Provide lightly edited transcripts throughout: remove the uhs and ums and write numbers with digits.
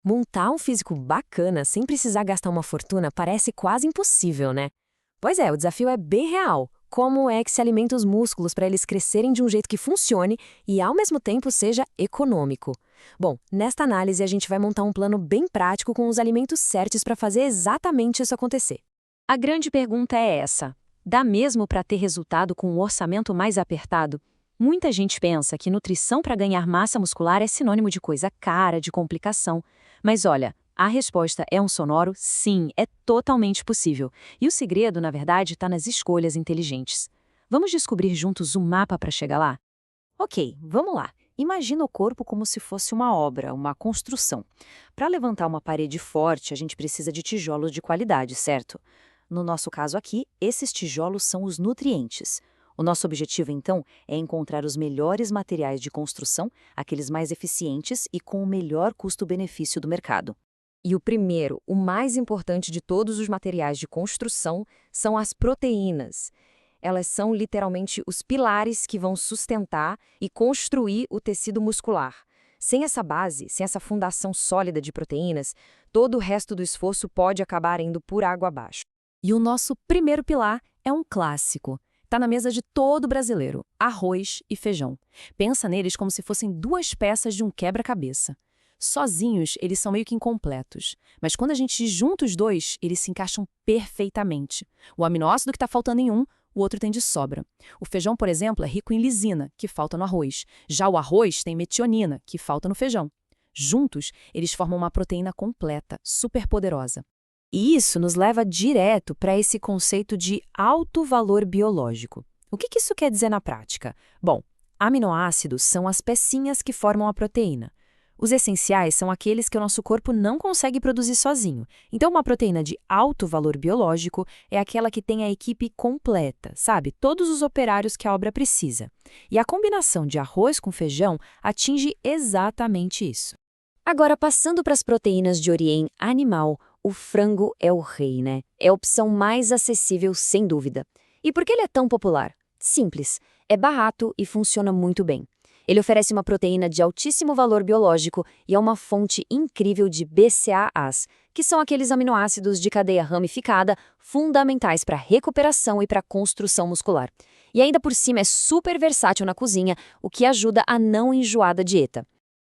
Montar um físico bacana sem precisar gastar uma fortuna parece quase impossível, né? Pois é, o desafio é bem real. Como é que se alimenta os músculos para eles crescerem de um jeito que funcione e, ao mesmo tempo, seja econômico? Bom, nesta análise a gente vai montar um plano bem prático com os alimentos certos para fazer exatamente isso acontecer. A grande pergunta é essa: dá mesmo para ter resultado com um orçamento mais apertado? Muita gente pensa que nutrição para ganhar massa muscular é sinônimo de coisa cara, de complicação. Mas olha, a resposta é um sonoro sim, é totalmente possível. E o segredo, na verdade, está nas escolhas inteligentes. Vamos descobrir juntos o mapa para chegar lá? Ok, vamos lá. Imagina o corpo como se fosse uma obra, uma construção. Para levantar uma parede forte, a gente precisa de tijolos de qualidade, certo? No nosso caso aqui, esses tijolos são os nutrientes. O nosso objetivo, então, é encontrar os melhores materiais de construção, aqueles mais eficientes e com o melhor custo-benefício do mercado. E o primeiro, o mais importante de todos os materiais de construção, são as proteínas. Elas são literalmente os pilares que vão sustentar e construir o tecido muscular. Sem essa base, sem essa fundação sólida de proteínas, todo o resto do esforço pode acabar indo por água abaixo. E o nosso primeiro pilar é um clássico. Está na mesa de todo brasileiro: arroz e feijão. Pensa neles como se fossem duas peças de um quebra-cabeça. Sozinhos, eles são meio que incompletos, mas quando a gente junta os dois, eles se encaixam perfeitamente. O aminoácido que está faltando em um, o outro tem de sobra. O feijão, por exemplo, é rico em lisina, que falta no arroz. Já o arroz tem metionina, que falta no feijão. Juntos, eles formam uma proteína completa, super poderosa. E isso nos leva direto para esse conceito de alto valor biológico. O que isso quer dizer na prática? Bom, aminoácidos são as pecinhas que formam a proteína. Os essenciais são aqueles que o nosso corpo não consegue produzir sozinho. Então, uma proteína de alto valor biológico é aquela que tem a equipe completa, sabe? Todos os operários que a obra precisa. E a combinação de arroz com feijão atinge exatamente isso. Agora, passando para as proteínas de origem animal, o frango é o rei, né? É a opção mais acessível, sem dúvida. E por que ele é tão popular? Simples, é barato e funciona muito bem. Ele oferece uma proteína de altíssimo valor biológico e é uma fonte incrível de BCAAs, que são aqueles aminoácidos de cadeia ramificada fundamentais para a recuperação e para a construção muscular. E ainda por cima é super versátil na cozinha, o que ajuda a não enjoar da dieta.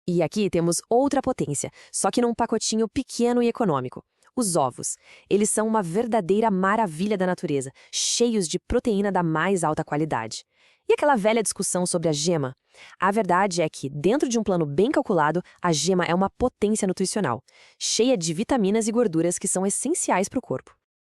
E aqui temos outra potência, só que num pacotinho pequeno e econômico. Os ovos. Eles são uma verdadeira maravilha da natureza, cheios de proteína da mais alta qualidade. E aquela velha discussão sobre a gema? A verdade é que, dentro de um plano bem calculado, a gema é uma potência nutricional, cheia de vitaminas e gorduras que são essenciais para o corpo.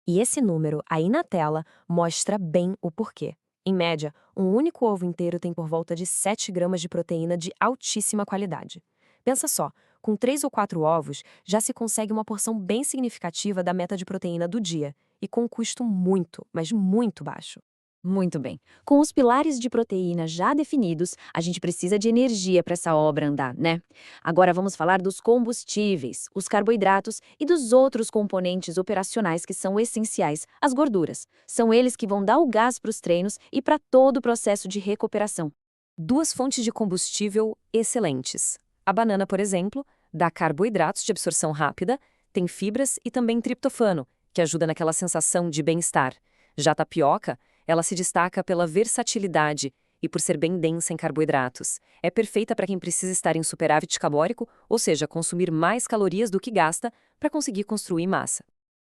E esse número, aí na tela, mostra bem o porquê. Em média, um único ovo inteiro tem por volta de 7 gramas de proteína de altíssima qualidade. Pensa só, com 3 ou 4 ovos, já se consegue uma porção bem significativa da meta de proteína do dia, e com um custo muito, mas muito baixo. Muito bem. Com os pilares de proteína já definidos, a gente precisa de energia para essa obra andar, né? Agora vamos falar dos combustíveis, os carboidratos e dos outros componentes operacionais que são essenciais, as gorduras. São eles que vão dar o gás para os treinos e para todo o processo de recuperação. Duas fontes de combustível excelentes. A banana, por exemplo, dá carboidratos de absorção rápida, tem fibras e também triptofano, que ajuda naquela sensação de bem-estar. Já a tapioca, ela se destaca pela versatilidade e por ser bem densa em carboidratos. É perfeita para quem precisa estar em superávit calórico, ou seja, consumir mais calorias do que gasta para conseguir construir massa.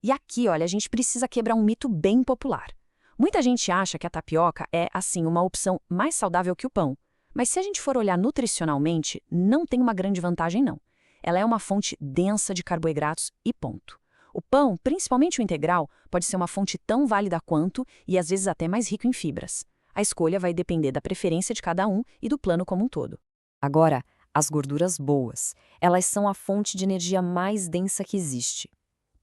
E aqui, olha, a gente precisa quebrar um mito bem popular. Muita gente acha que a tapioca é, assim, uma opção mais saudável que o pão. Mas se a gente for olhar nutricionalmente, não tem uma grande vantagem, não. Ela é uma fonte densa de carboidratos e ponto. O pão, principalmente o integral, pode ser uma fonte tão válida quanto e às vezes até mais rico em fibras. A escolha vai depender da preferência de cada um e do plano como um todo. Agora, as gorduras boas. Elas são a fonte de energia mais densa que existe.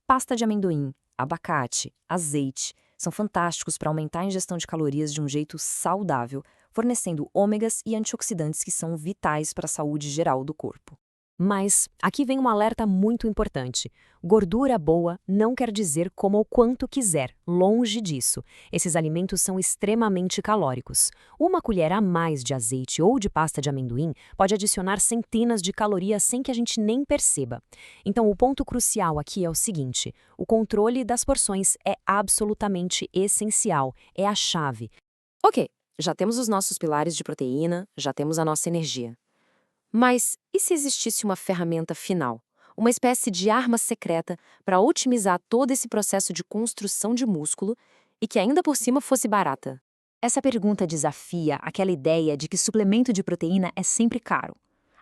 Pasta de amendoim, abacate, azeite são fantásticos para aumentar a ingestão de calorias de um jeito saudável, fornecendo ômegas e antioxidantes que são vitais para a saúde geral do corpo. Mas aqui vem um alerta muito importante. Gordura boa não quer dizer como ou quanto quiser, longe disso. Esses alimentos são extremamente calóricos. Uma colher a mais de azeite ou de pasta de amendoim pode adicionar centenas de calorias sem que a gente nem perceba. Então, o ponto crucial aqui é o seguinte: o controle das porções é absolutamente essencial, é a chave. Ok, já temos os nossos pilares de proteína, já temos a nossa energia. Mas e se existisse uma ferramenta final? Uma espécie de arma secreta para otimizar todo esse processo de construção de músculo e que ainda por cima fosse barata? Essa pergunta desafia aquela ideia de que suplemento de proteína é sempre caro.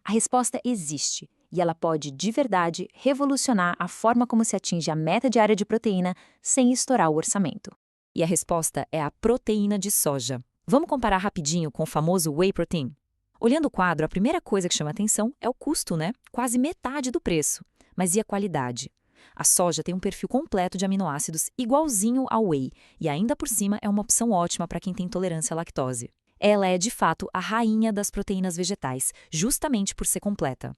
A resposta existe, e ela pode, de verdade, revolucionar a forma como se atinge a meta diária de proteína sem estourar o orçamento. E a resposta é a proteína de soja. Vamos comparar rapidinho com o famoso whey protein? Olhando o quadro, a primeira coisa que chama atenção é o custo, né? Quase metade do preço. Mas e a qualidade? A soja tem um perfil completo de aminoácidos igualzinho ao whey, e ainda por cima é uma opção ótima para quem tem intolerância à lactose. Ela é, de fato, a rainha das proteínas vegetais, justamente por ser completa.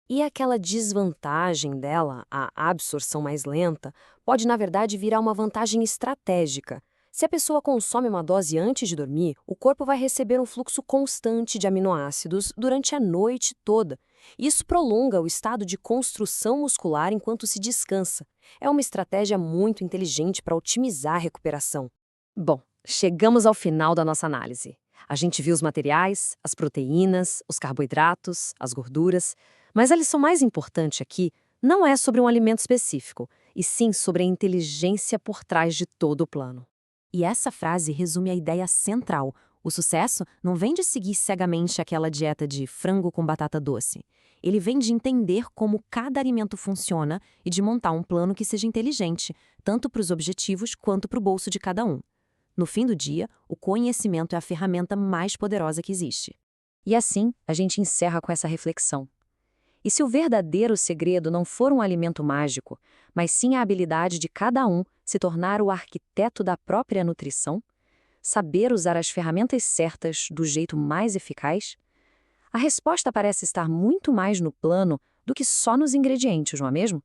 E aquela desvantagem dela, a absorção mais lenta, pode na verdade virar uma vantagem estratégica. Se a pessoa consome uma dose antes de dormir, o corpo vai receber um fluxo constante de aminoácidos durante a noite toda. Isso prolonga o estado de construção muscular enquanto se descansa. É uma estratégia muito inteligente para otimizar a recuperação. Bom, chegamos ao final da nossa análise. A gente viu os materiais, as proteínas, os carboidratos, as gorduras, mas a lição mais importante aqui não é sobre um alimento específico, e sim sobre a inteligência por trás de todo o plano. E essa frase resume a ideia central. O sucesso não vem de seguir cegamente aquela dieta de frango com batata doce. Ele vem de entender como cada alimento funciona e de montar um plano que seja inteligente, tanto para os objetivos quanto para o bolso de cada um. No fim do dia, o conhecimento é a ferramenta mais poderosa que existe. E assim, a gente encerra com essa reflexão. E se o verdadeiro segredo não for um alimento mágico, mas sim a habilidade de cada um se tornar o arquiteto da própria nutrição? Saber usar as ferramentas certas do jeito mais eficaz? A resposta parece estar muito mais no plano do que só nos ingredientes, não é mesmo?